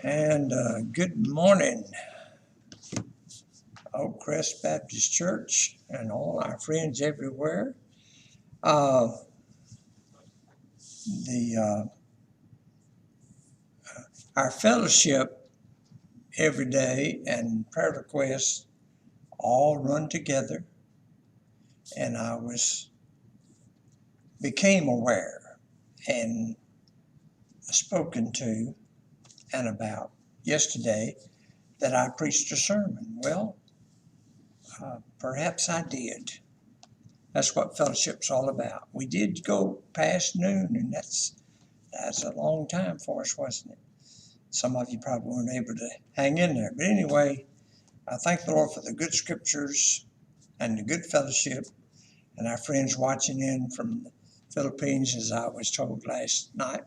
And good morning, Oak Crest Baptist Church, and all our friends everywhere. Uh, the our fellowship every day and prayer requests all run together, and I became aware and spoken to and about yesterday that I preached a sermon. Well, perhaps I did. That's what fellowship's all about. We did go past noon, and that's a long time for us, wasn't it? Some of you probably weren't able to hang in there. But anyway, I thank the Lord for the good scriptures and the good fellowship and our friends watching in from the Philippines, as I was told last night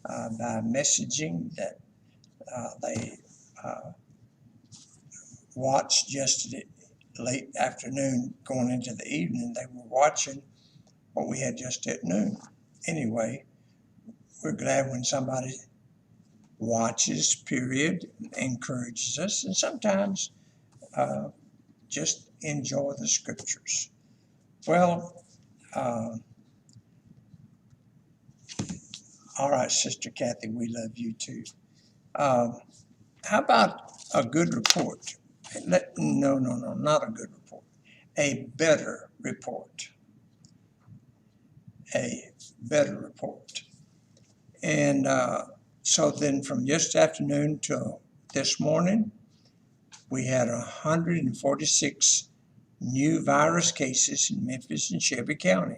by messaging that they watched yesterday late afternoon going into the evening. They were watching what we had just at noon. Anyway, we're glad when somebody watches, period, encourages us, and sometimes just enjoy the scriptures. Well, all right, Sister Kathy, we love you too. How about a good report? No, not a good report. A better report. A better report. And so then from yesterday afternoon till this morning, we had 146 new virus cases in Memphis and Shelby County,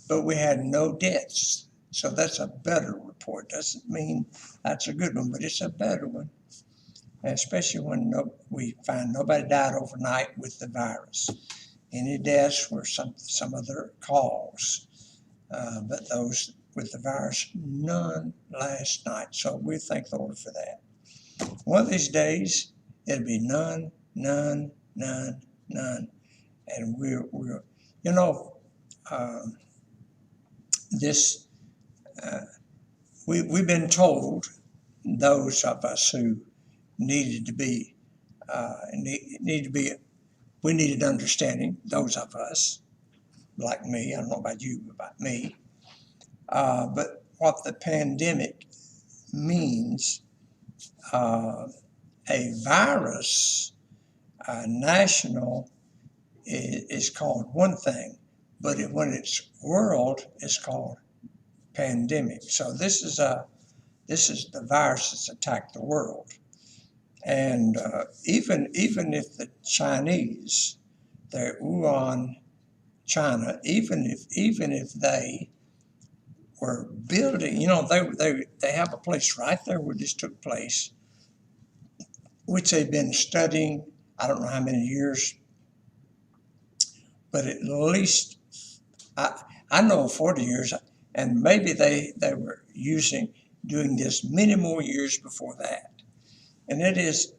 but we had no deaths. So that's a better report. Doesn't mean that's a good one, but it's a better one, especially when we find nobody died overnight with the virus. Any deaths were some other cause, but those with the virus, none last night. So we thank the Lord for that. One of these days, it'll be none. And we're you know, this, we've been told, those of us who needed to be, we needed understanding, those of us, like me, I don't know about you, but about me, but what the pandemic means. A virus, national, is called one thing, but when it's world, it's called pandemic. So this is the virus that's attacked the world, and even if the Chinese, their Wuhan, China, even if they were building, they have a place right there where this took place, which they've been studying, I don't know how many years, but at least I know 40 years, and maybe they were doing this many more years before that. And it is,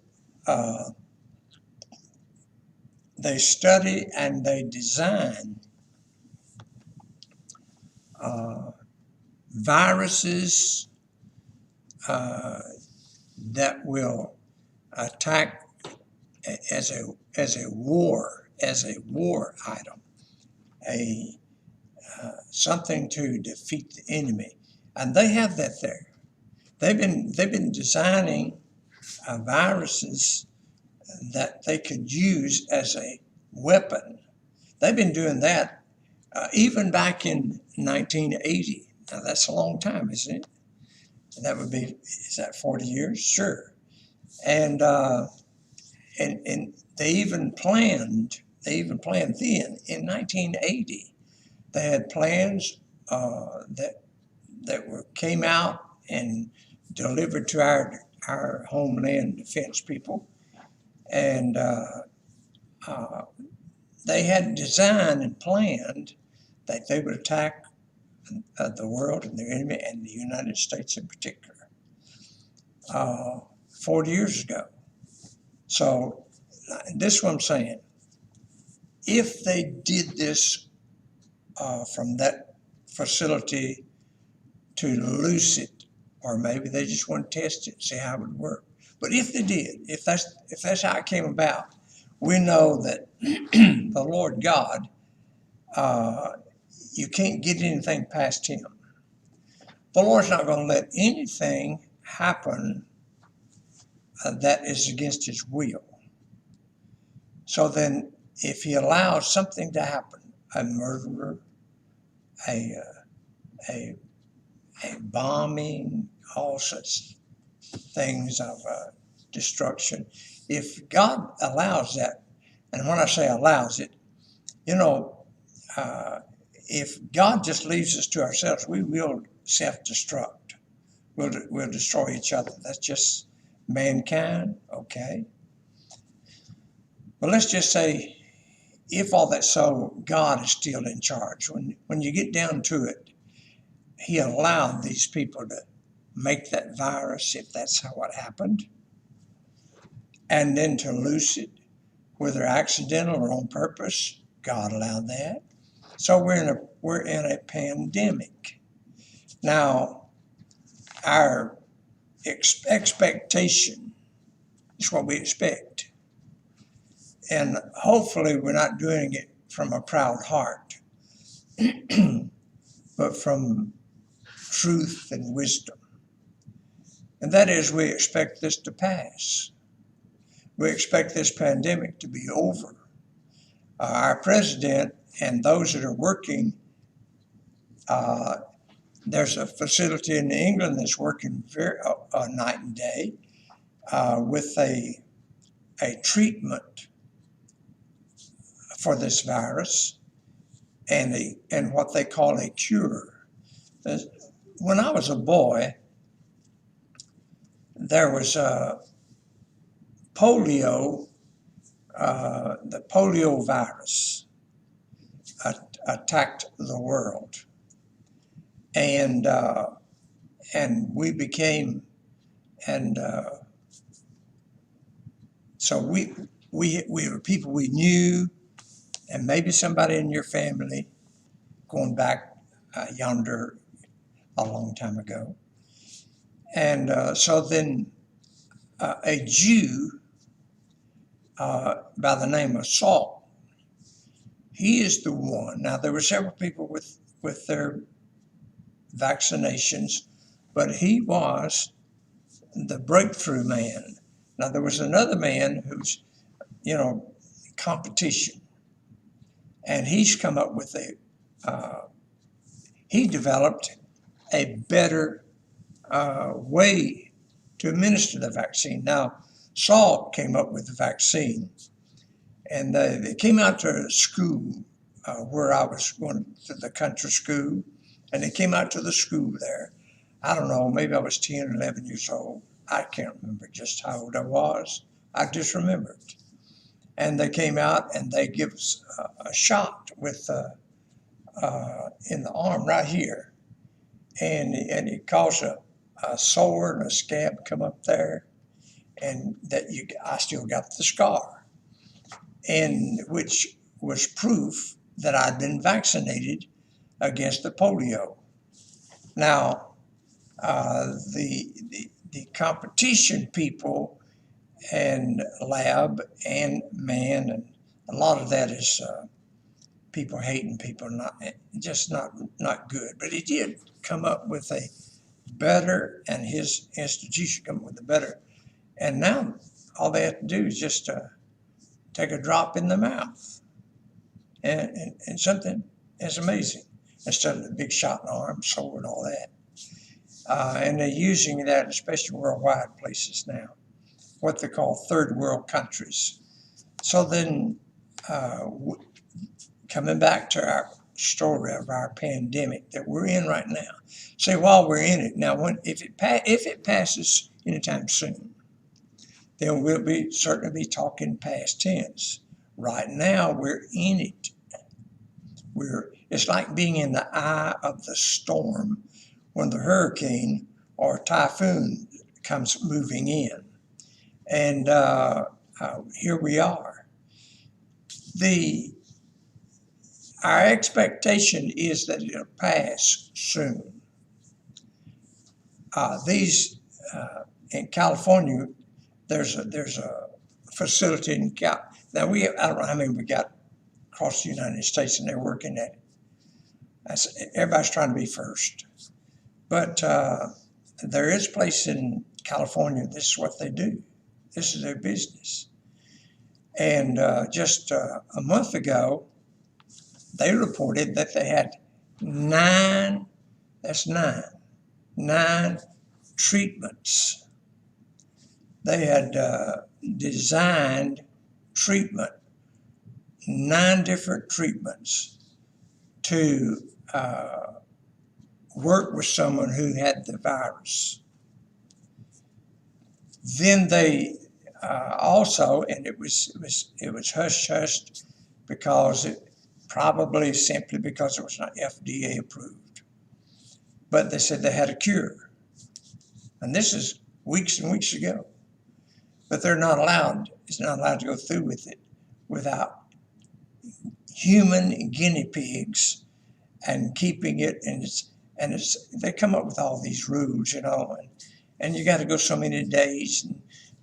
they study and they design viruses that will attack as a war item, something to defeat the enemy, and they have that there. They've been designing viruses that they could use as a weapon. They've been doing that even back in 1980. Now that's a long time, isn't it? Is that 40 years? Sure. And they even planned then in 1980. They had plans that came out and delivered to our homeland defense people, and they had designed and planned that they would attack the world and their enemy, and the United States in particular, 40 years ago. So this is what I'm saying. If they did this from that facility to loose it or maybe they just want to test it and see how it would work. But if they did, if that's how it came about, we know that the Lord God, you can't get anything past Him. The Lord's not going to let anything happen that is against His will. So then, if He allows something to happen, a murderer, a bombing, all such things of destruction, if God allows that, and when I say allows it, you know, if God just leaves us to ourselves, we will self-destruct. We'll destroy each other. That's just mankind, okay? But let's just say, if all that's so, God is still in charge. When you get down to it, He allowed these people to make that virus, if that's how it happened, and then to loose it, whether accidental or on purpose. God allowed that. So we're in a pandemic. Now, our expectation is what we expect. And hopefully we're not doing it from a proud heart, but from truth and wisdom. And that is, we expect this to pass. We expect this pandemic to be over. Our president and those that are working, there's a facility in England that's working very night and day with a treatment for this virus and what they call a cure. When I was a boy, there was polio, the polio virus attacked the world, and we became, and so we were people we knew, and maybe somebody in your family, going back yonder a long time ago. And so then a Jew by the name of Saul, he is the one. Now, there were several people with their vaccinations, but he was the breakthrough man. Now, there was another man who's, competition. And he's come up with he developed a better way to administer the vaccine. Now, Saul came up with the vaccine, and they came out to school where I was going to the country school, and they came out to the school there. I don't know, maybe I was 10 or 11 years old. I can't remember just how old I was. I just remember it. And they came out and they give us a shot with in the arm right here, and it caused a sore and a scab come up there, and I still got the scar, and which was proof that I'd been vaccinated against the polio. Now, the competition people and lab and man, and a lot of that is people hating people, not good. But he did come up with a better, and his institution come up with a better. And now all they have to do is just take a drop in the mouth, and something is amazing, instead of the big shot in the arm, sore, and all that. And they're using that, especially worldwide places now, what they call third world countries. So then, coming back to our story of our pandemic that we're in right now. Say, while we're in it now, if it passes anytime soon, then we'll certainly be talking past tense. Right now, we're in it. It's like being in the eye of the storm when the hurricane or typhoon comes moving in. And here we are. Our expectation is that it'll pass soon. These in California, there's a facility in now I don't know how many we got across the United States, and they're working at it. Everybody's trying to be first, but there is a place in California. This is what they do. This is their business. And just a month ago, they reported that they had nine treatments. They had designed 9 different treatments to work with someone who had the virus. Then they also, and it was hush-hushed because probably simply because it was not FDA approved. But they said they had a cure. And this is weeks and weeks ago. But it's not allowed to go through with it without human guinea pigs and keeping it, and they come up with all these rules, and you got to go so many days,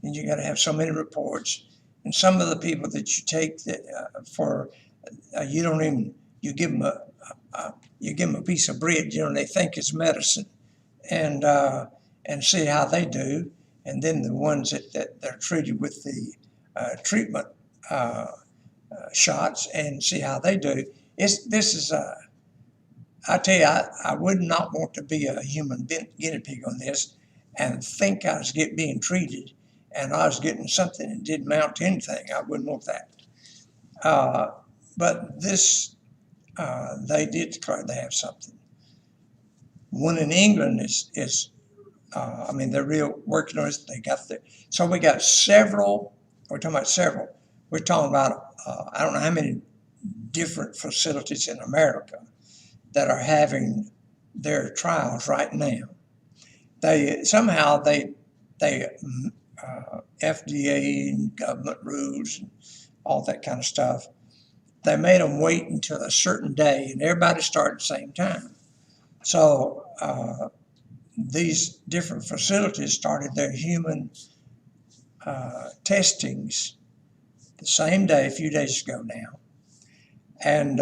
and you got to have so many reports. And some of the people that you take you give them a piece of bread, they think it's medicine, and see how they do. And then the ones that they're treated with the treatment shots and see how they do. I tell you, I would not want to be a human guinea pig on this and think I was being treated and I was getting something that didn't amount to anything. I wouldn't want that. But this, they did declare they have something. One in England is they're real working on it. So we got several, we're talking about several. We're talking about, I don't know how many different facilities in America that are having their trials right now. FDA and government rules and all that kind of stuff, they made them wait until a certain day, and everybody started at the same time. So these different facilities started their human testings the same day, a few days ago now. And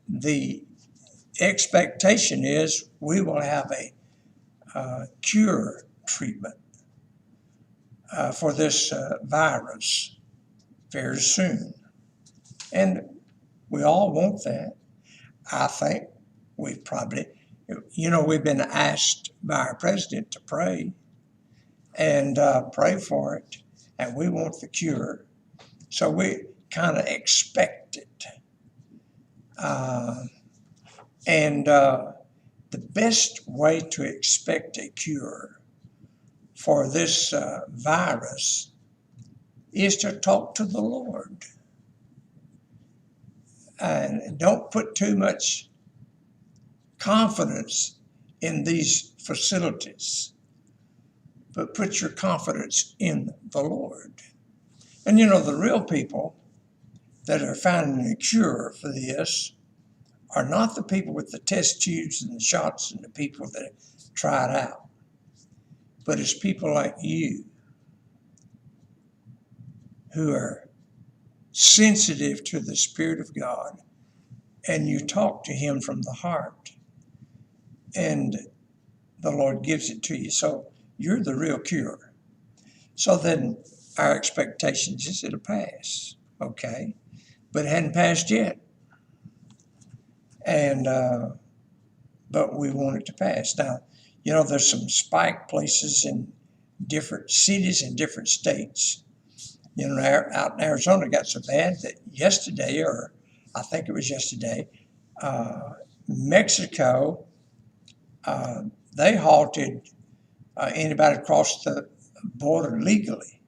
the expectation is we will have a cure treatment for this virus very soon. And we all want that. I think we've been asked by our president to pray and pray for it, and we want the cure. So we kind of expect it. The best way to expect a cure for this virus is to talk to the Lord. And don't put too much confidence in these facilities, but put your confidence in the Lord. And the real people that are finding a cure for this are not the people with the test tubes and the shots and the people that try it out, but it's people like you who are sensitive to the Spirit of God, and you talk to Him from the heart, and the Lord gives it to you. So you're the real cure. So then our expectations is it'll pass, okay? But it hadn't passed yet. And but we want it to pass. Now, there's some spike places in different cities in different states. Out in Arizona got so bad that yesterday, or I think it was yesterday, Mexico, they halted anybody across the border legally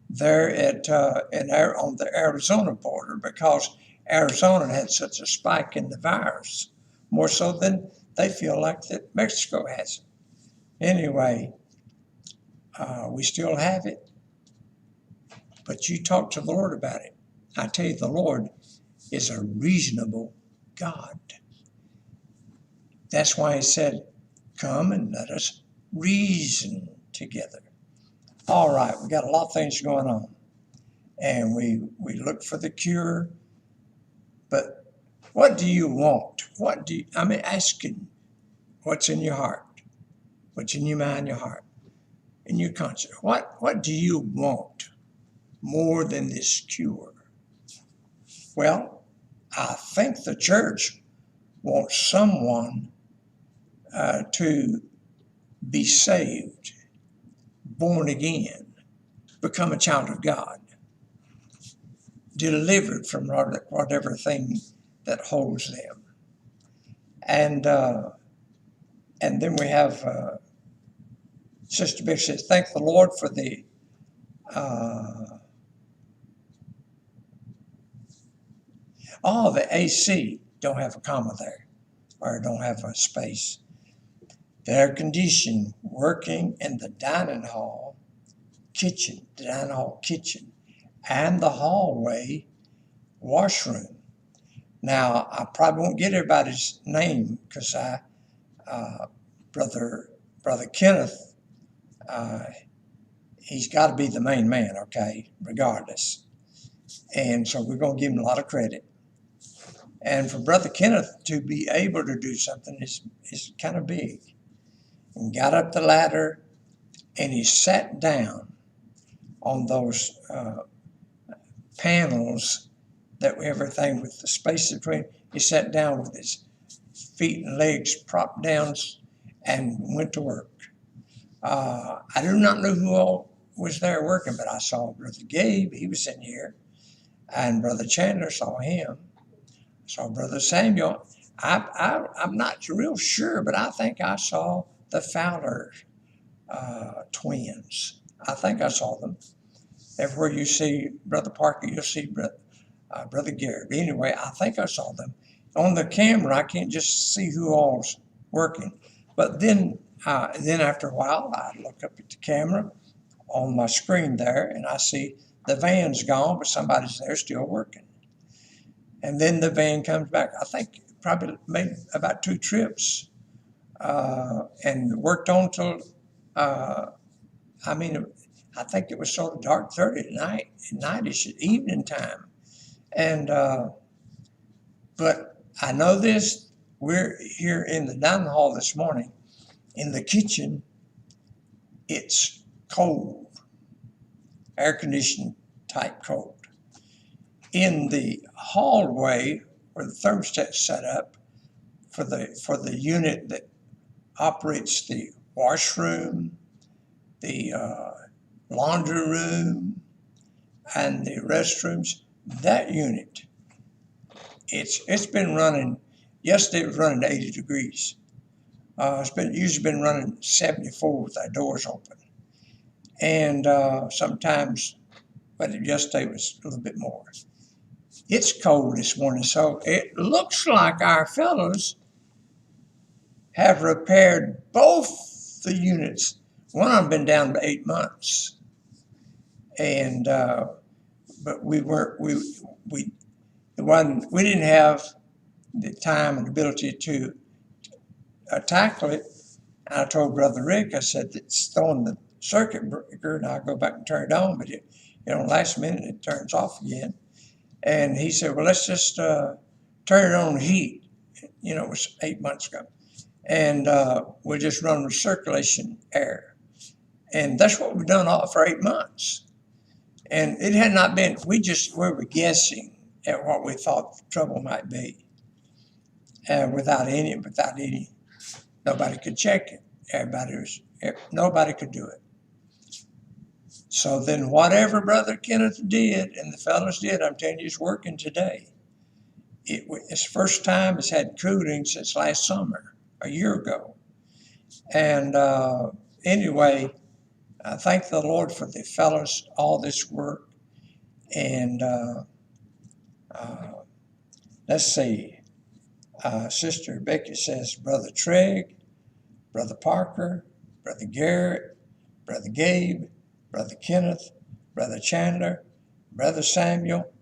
there on the Arizona border because Arizona had such a spike in the virus, more so than they feel like that Mexico has it. Anyway, we still have it, but you talk to the Lord about it. I tell you, the Lord is a reasonable God. That's why He said, come and let us reason together. All right, we got a lot of things going on, and we look for the cure. But what do you want? Asking what's in your heart, what's in your mind, your heart, in your conscience. What do you want more than this cure? Well, I think the church wants someone to be saved, born again, become a child of God, delivered from whatever thing that holds them. And then we have Sister Becky says, thank the Lord for the the AC don't have a comma there, or don't have a space. The air conditioning working in the dining hall kitchen, and the hallway washroom. Now, I probably won't get everybody's name because Brother Kenneth, he's got to be the main man, okay, regardless. And so we're going to give him a lot of credit. And for Brother Kenneth to be able to do something is kind of big. And got up the ladder, and he sat down on those panels that everything with the space between. He sat down with his feet and legs propped down and went to work. I do not know who all was there working, but I saw Brother Gabe. He was in here, and Brother Chandler saw him. Saw Brother Samuel. I'm not real sure, but I think I saw the Fowler twins. I think I saw them. Everywhere you see Brother Parker, you'll see Brother Garrett. Anyway, I think I saw them. On the camera, I can't just see who all's working. But then after a while, I look up at the camera on my screen there, and I see the van's gone, but somebody's there still working. And then the van comes back. I think probably made about 2 trips and worked on till, I think it was sort of dark 30 at night, nightish at evening time. And, but I know this, we're here in the dining hall this morning. In the kitchen, it's cold, air conditioned type cold. In the hallway where the thermostat's set up for the unit that operates the washroom, the laundry room, and the restrooms, that unit, it's been running. Yesterday it was running 80 degrees. It's usually been running 74 with our doors open, and sometimes, but yesterday was a little bit more. It's cold this morning, so it looks like our fellows have repaired both the units. One of them been down to 8 months, and but we didn't have the time and ability to tackle it. And I told Brother Rick, I said, it's throwing the circuit breaker, and I'll go back and turn it on, but last minute it turns off again. And he said, well, let's just turn it on heat. It was 8 months ago. And we'll just run with circulation air. And that's what we've done for 8 months. And it had not been, we were guessing at what we thought the trouble might be. Without any, nobody could check it. Nobody could do it. So then whatever Brother Kenneth did and the fellows did, I'm telling you, it's working today. It's the first time it's had cooling since last summer, a year ago. And anyway, I thank the Lord for the fellows, all this work. And let's see. Sister Becky says, Brother Trigg, Brother Parker, Brother Garrett, Brother Gabe, Brother Kenneth, Brother Chandler, Brother Samuel,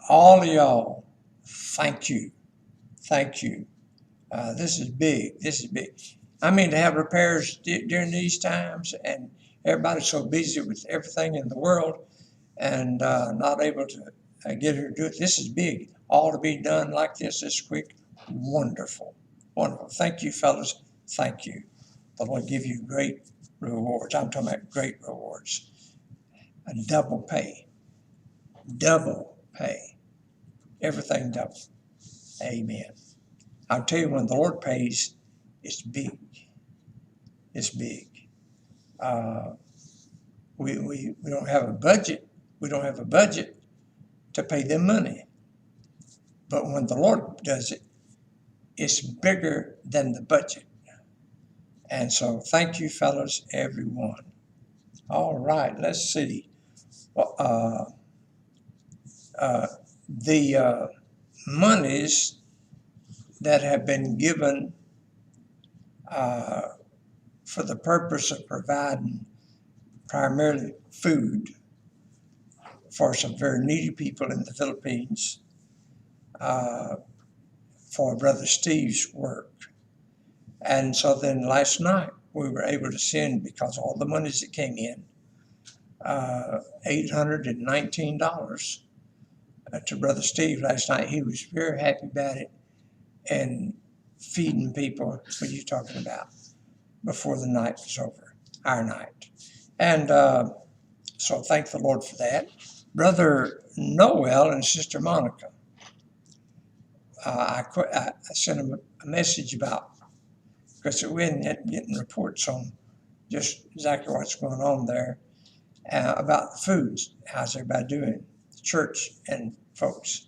all of y'all, thank you. Thank you. This is big. This is big. I mean, to have repairs during these times, and everybody's so busy with everything in the world and not able to get her to do it. This is big. All to be done like this quick. Wonderful. Wonderful. Thank you, fellas. Thank you. The Lord give you great rewards. I'm talking about great rewards. A double pay. Double pay. Everything double. Amen. I'll tell you, when the Lord pays, it's big. It's big. We don't have a budget. We don't have a budget to pay them money. But when the Lord does it, it's bigger than the budget. And so thank you, fellas, everyone. All right, let's see. The monies that have been given for the purpose of providing primarily food for some very needy people in the Philippines, for Brother Steve's work. And so then last night we were able to send, because all the monies that came in, $819 to Brother Steve last night. He was very happy about it, and feeding people, what are you talking about, before the night was over, our night. And so thank the Lord for that. Brother Noel and Sister Monica, I sent them a message about, because we hadn't getting reports on just exactly what's going on there, about the foods. How's everybody doing? The church and folks.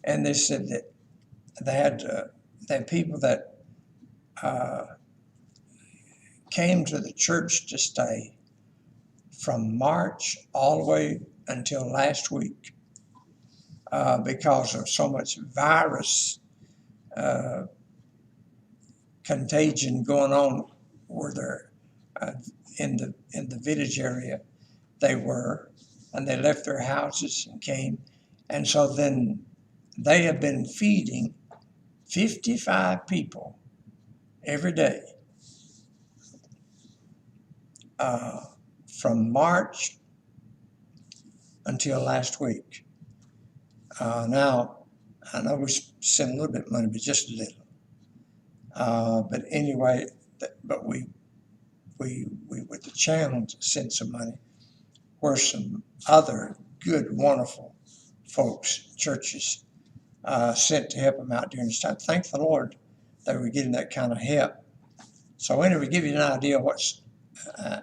And they said that they had people that came to the church to stay from March all the way until last week because of so much virus contagion going on where they're in the village area they were, and they left their houses and came. And so then they have been feeding 55 people every day from March until last week. Now, I know we sent a little bit of money, but just a little. But anyway, but we with the channel sent some money where some other good, wonderful folks, churches, sent to help them out during this time. Thank the Lord that we're getting that kind of help. So anyway, give you an idea of what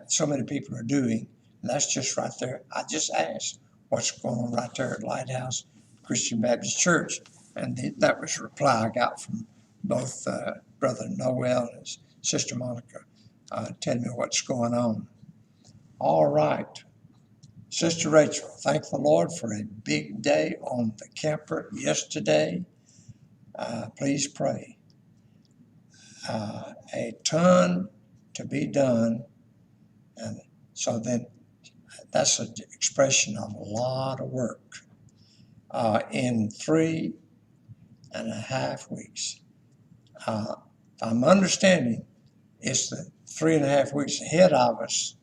so many people are doing. And that's just right there. I just asked what's going on right there at Lighthouse Christian Baptist Church. And that was a reply I got from both Brother Noel and Sister Monica telling me what's going on. All right. Sister Rachel, thank the Lord for a big day on the camper yesterday. Please pray. A ton to be done. And so then that's an expression of a lot of work in 3.5 weeks. I'm understanding it's the 3.5 weeks ahead of us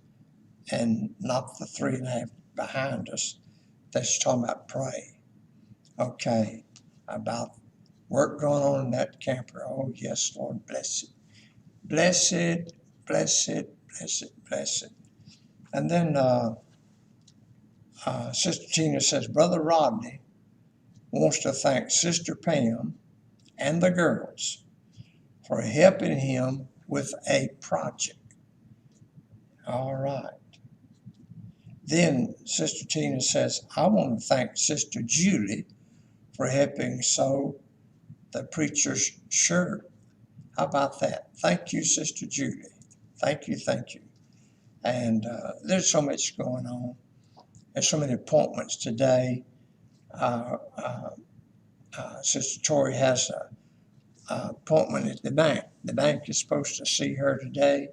and not the 3.5 behind us. That's talking about pray. Okay, about work going on in that camper. Oh yes, Lord, bless it. Bless it, bless it, bless it, bless it. And then Sister Tina says, Brother Rodney wants to thank Sister Pam and the girls for helping him with a project. All right. Then Sister Tina says, I want to thank Sister Julie for helping sew the preacher's shirt. How about that? Thank you, Sister Julie. Thank you, thank you. And there's so much going on. There's so many appointments today. Sister Tori has an appointment at the bank. The bank is supposed to see her today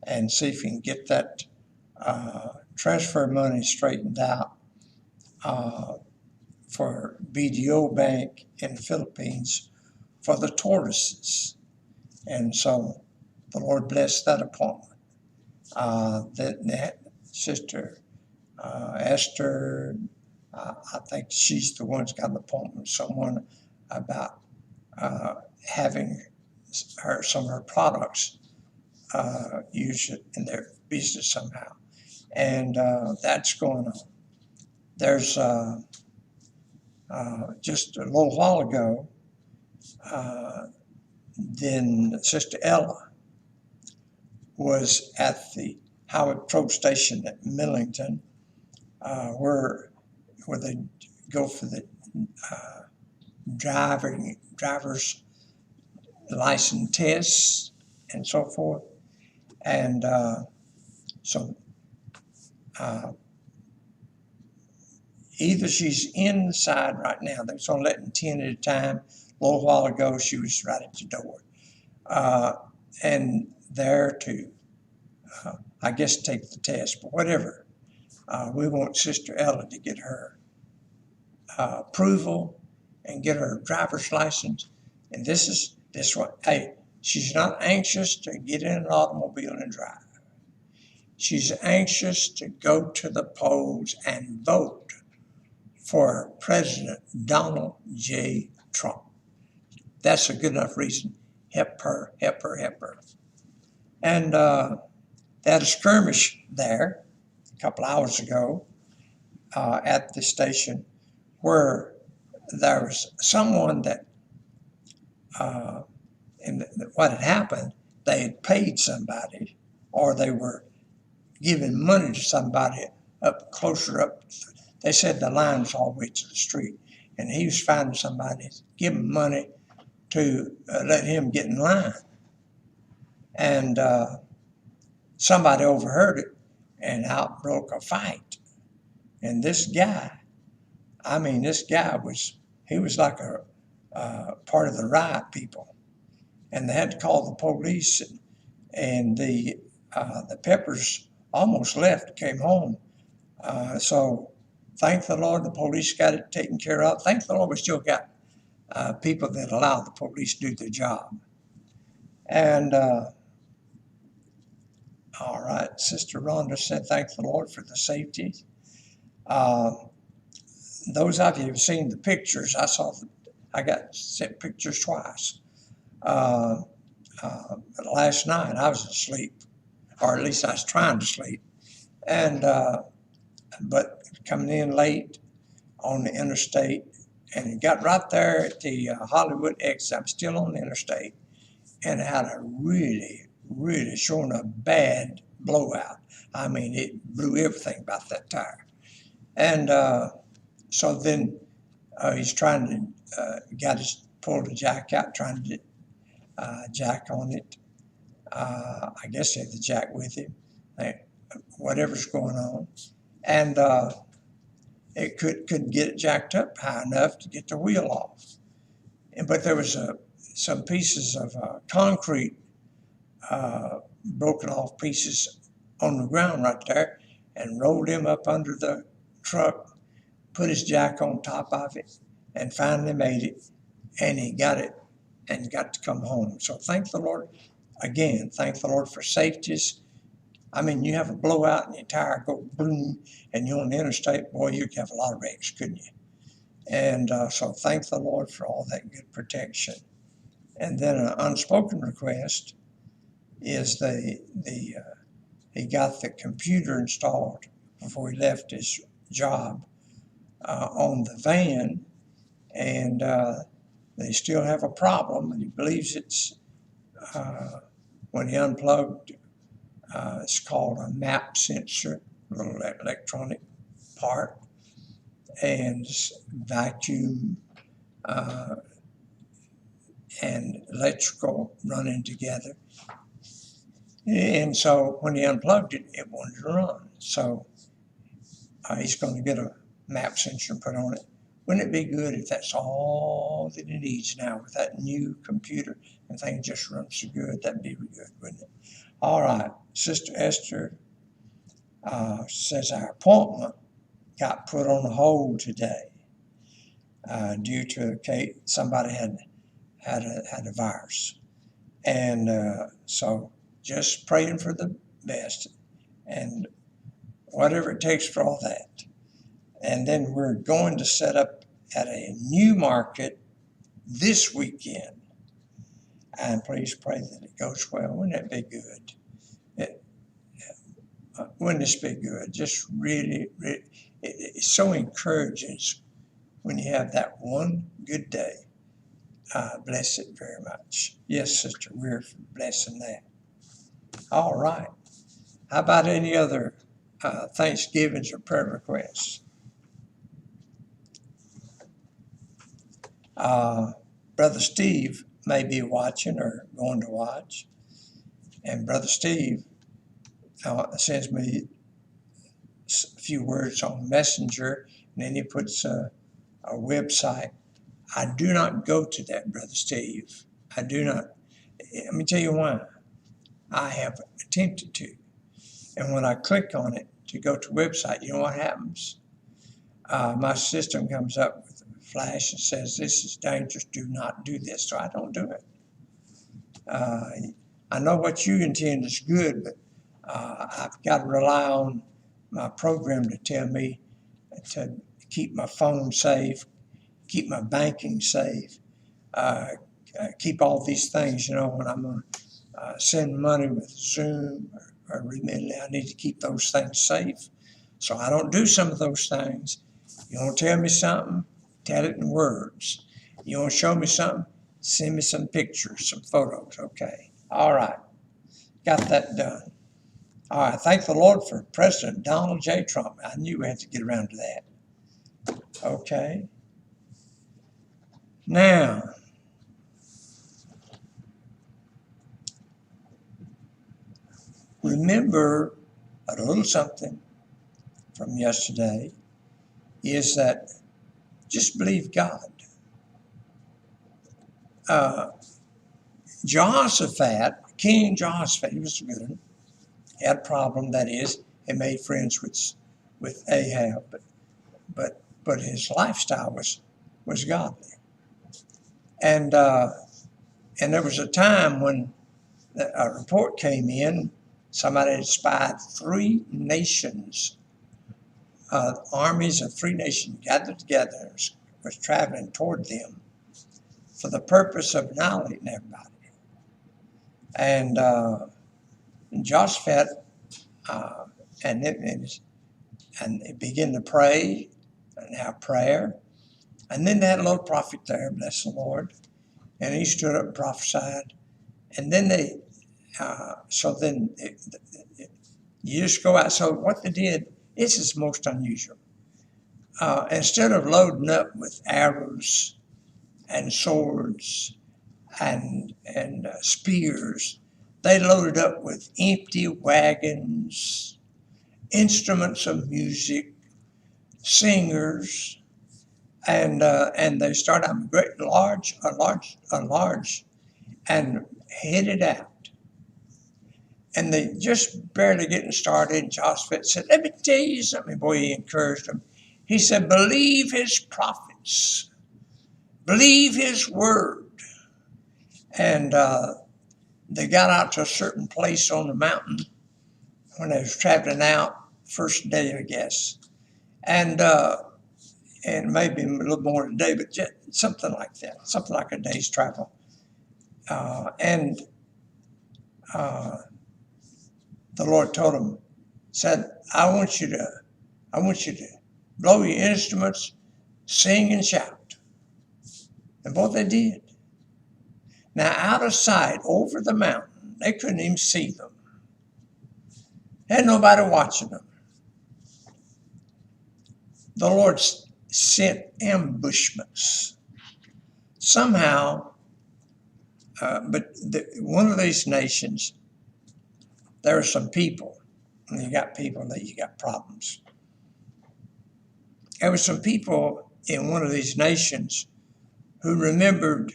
and see if we can get that transfer money straightened out for BDO Bank in the Philippines for the tortoises. And so the Lord blessed that appointment. That Sister Esther, I think she's the one that's got an appointment with someone about having some of her products used in their business somehow. And that's going on. There's just a little while ago, then Sister Ella was at the Howard Patrol Station at Millington, where they go for the driver's license tests and so forth. And so either she's inside right now, they're only letting 10 at a time. A little while ago, she was right at the door. And there to, I guess, take the test, but whatever. We want Sister Ella to get her approval and get her driver's license. And this one, hey, she's not anxious to get in an automobile and drive. She's anxious to go to the polls and vote for President Donald J. Trump. That's a good enough reason. Help her, help her, help her. And they had a skirmish there a couple hours ago at the station where there was someone that, and what had happened, they had paid somebody or they were giving money to somebody up closer up. They said the line was all the way to the street, and he was finding somebody, give him money to let him get in line. And somebody overheard it, and out broke a fight. And this guy he was like a part of the riot people, and they had to call the police, and the Peppers almost left, came home. So thank the Lord the police got it taken care of. Thank the Lord we still got people that allow the police to do their job. And all right, Sister Rhonda said, thank the Lord for the safety. Those of you who've seen the pictures, I got sent pictures twice. Last night I was asleep, or at least I was trying to sleep, and but coming in late on the interstate, and it got right there at the Hollywood exit. I'm still on the interstate, and it had a really showing a bad blowout. I mean, it blew everything about that tire. And so then he's trying to pull the jack out, trying to get jack on it. I guess he had the jack with him, whatever's going on. And it couldn't get it jacked up high enough to get the wheel off. But there was some pieces of concrete, broken off pieces on the ground right there, and rolled him up under the truck, put his jack on top of it, and finally made it, and he got it and got to come home. So thank the Lord, again, thank the Lord for safeties. I mean, you have a blowout and your tire go boom, and you're on the interstate, boy, you could have a lot of wrecks, couldn't you? And so thank the Lord for all that good protection. And then an unspoken request is he got the computer installed before he left his job on the van, and they still have a problem, and he believes it's when he unplugged, it's called a map sensor, a little electronic part, and vacuum and electrical running together. And so when he unplugged it, it wanted to run. So he's going to get a map sensor put on it. Wouldn't it be good if that's all that he needs now with that new computer and things just run so good? That'd be good, wouldn't it? All right, Sister Esther says our appointment got put on hold today due to somebody had a virus, and so just praying for the best and whatever it takes for all that. And then we're going to set up at a new market this weekend. And please pray that it goes well. Wouldn't that be good? Wouldn't this be good? Just really, it's so encouraging when you have that one good day. Bless it very much. Yes, Sister, we're blessing that. All right. How about any other Thanksgivings or prayer requests? Brother Steve may be watching or going to watch. And Brother Steve sends me a few words on Messenger, and then he puts a website. I do not go to that, Brother Steve. I do not. Let me tell you why. I have attempted to. And when I click on it to go to website, you know what happens? My system comes up with a flash and says, this is dangerous, do not do this. So I don't do it. I know what you intend is good, but I've got to rely on my program to tell me to keep my phone safe, keep my banking safe, keep all these things, when I'm going to send money with Zoom or Remitly, I need to keep those things safe. So I don't do some of those things. You want to tell me something? Tell it in words. You want to show me something? Send me some pictures, some photos. Okay. All right. Got that done. All right. Thank the Lord for President Donald J. Trump. I knew we had to get around to that. Okay. Now, remember a little something from yesterday is that just believe God. Jehoshaphat, King Jehoshaphat, he was a good one. He had a problem, that is, he made friends with Ahab, but his lifestyle was godly. And there was a time when a report came in, somebody had spied 3 nations, armies of 3 nations gathered together, was traveling toward them for the purpose of annihilating everybody. And Jehoshaphat, and it began to pray and have prayer. And then they had a little prophet there, bless the Lord. And he stood up and prophesied. And then you just go out. So what they did, this is most unusual. Instead of loading up with arrows and swords and spears, they loaded up with empty wagons, instruments of music, singers, and they started out a large, and headed out. And they just barely getting started. Jehoshaphat said, let me tell you something. Boy, he encouraged them. He said, believe his prophets. Believe his word. And they got out to a certain place on the mountain when they was traveling out, first day, I guess. And maybe a little more than a day, but just something like that, something like a day's travel. The Lord told him, said, I want you to blow your instruments, sing and shout. And both they did. Now out of sight, over the mountain, they couldn't even see them. Had nobody watching them. The Lord sent ambushments. Somehow, one of these nations, there are some people, and you got people that you got problems. There were some people in one of these nations who remembered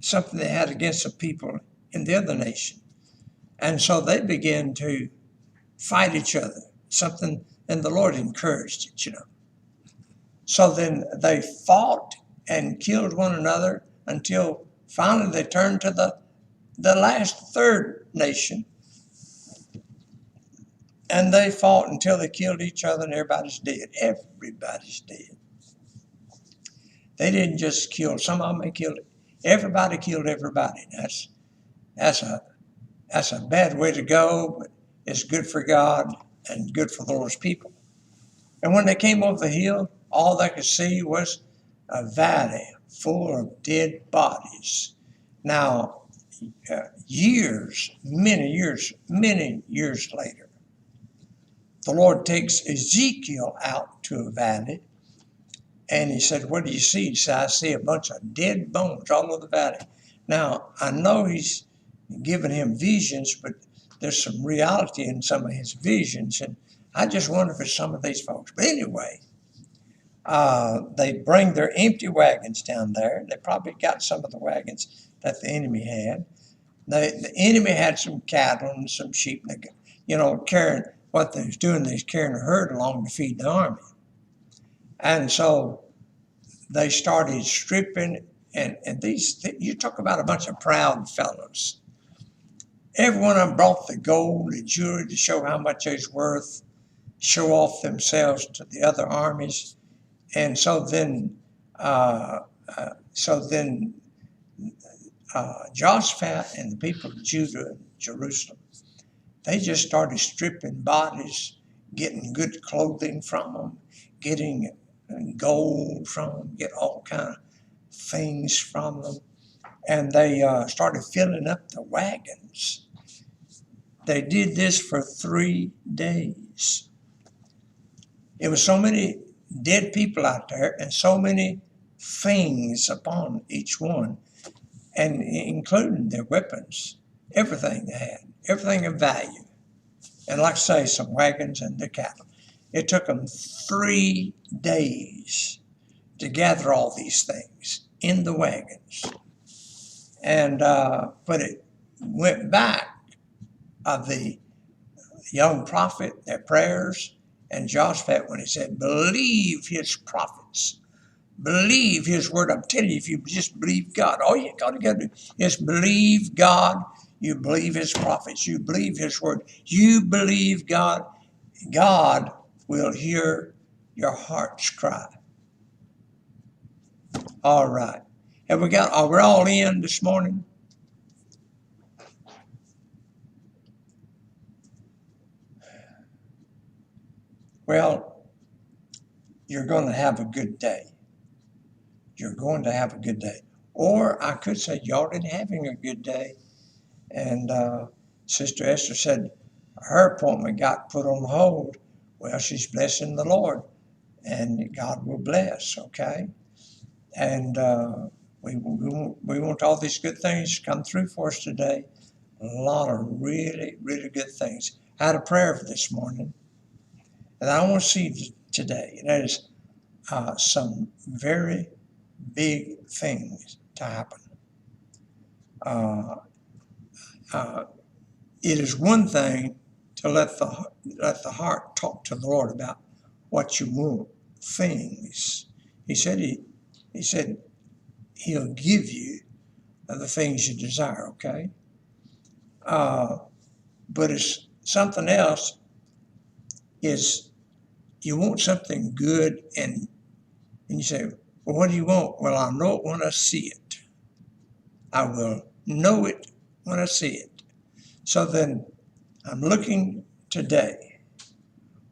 something they had against the people in the other nation. And so they began to fight each other, something, and the Lord encouraged it, So then they fought and killed one another until finally they turned to the the last third nation, and they fought until they killed each other and everybody's dead. Everybody's dead. They didn't just kill some of them, they killed everybody, killed everybody. That's a bad way to go, but it's good for God and good for the Lord's people. And when they came over the hill, all they could see was a valley full of dead bodies. Now, many years later, the Lord takes Ezekiel out to a valley, and he said, "What do you see?" He said, "I see a bunch of dead bones all over the valley." Now, I know he's given him visions, but there's some reality in some of his visions, and I just wonder if it's some of these folks. But anyway, they bring their empty wagons down there. They probably got some of the wagons that the enemy had. The enemy had some cattle and some sheep, carrying what they was doing. They was carrying a herd along to feed the army. And so they started stripping, and you talk about a bunch of proud fellows. Every one of them brought the gold, the jewelry to show how much it was worth, show off themselves to the other armies. And so then Jehoshaphat and the people of Judah and Jerusalem, they just started stripping bodies, getting good clothing from them, getting gold from them, get all kind of things from them. And they started filling up the wagons. They did this for 3 days. It was so many dead people out there and so many things upon each one, and including their weapons, everything they had, everything of value. And like I say, some wagons and their cattle. It took them 3 days to gather all these things in the wagons. And but it went back of the young prophet, their prayers, and Jehoshaphat when he said, "Believe his prophets, believe his word." I'm telling you, if you just believe God, all you got to do is believe God. You believe his prophets. You believe his word. You believe God. God will hear your heart's cry. All right. Are we all in this morning? Well, you're going to have a good day. You're going to have a good day. Or I could say you're already having a good day. And Sister Esther said her appointment got put on hold. Well, she's blessing the Lord, and God will bless, okay? And we want all these good things to come through for us today. A lot of really, really good things. I had a prayer for this morning, and I want to see today. That is some very big things to happen. It is one thing to let the heart talk to the Lord about what you want, things. He said he'll give you the things you desire, okay? But it's something else is you want something good, and you say, "Well, what do you want?" "Well, I'll know it when I see it. I will know it when I see it." So then I'm looking today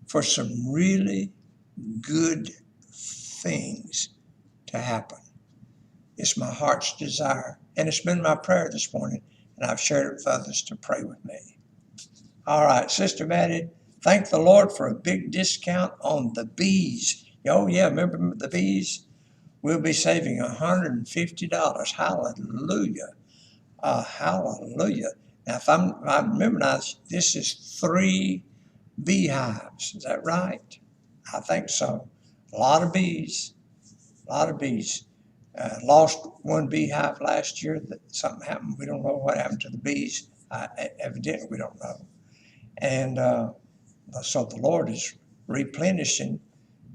for some really good things to happen. It's my heart's desire, and it's been my prayer this morning, and I've shared it with others to pray with me. All right, Sister Maddie, thank the Lord for a big discount on the bees. Oh, yeah, remember the bees? We'll be saving $150. Hallelujah. Hallelujah. Now, if I remember now, this is 3 beehives. Is that right? I think so. A lot of bees. Lost one beehive last year. That something happened. We don't know what happened to the bees. Evidently, we don't know. And so the Lord is replenishing.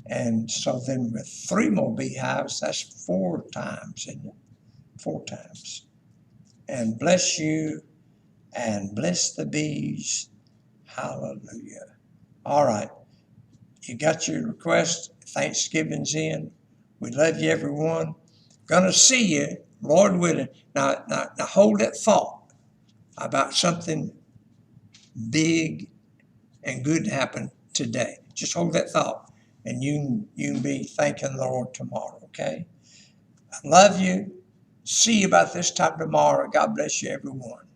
And so then with 3 more beehives, that's 4 times, isn't it? 4 times. and bless you and bless the bees. Hallelujah. All right. You got your request. Thanksgiving's in. We love you, everyone. Gonna see you, Lord willing. Now hold that thought about something big and good to happen today. Just hold that thought, and you can be thanking the Lord tomorrow, okay? I love you. See you about this time tomorrow. God bless you, everyone.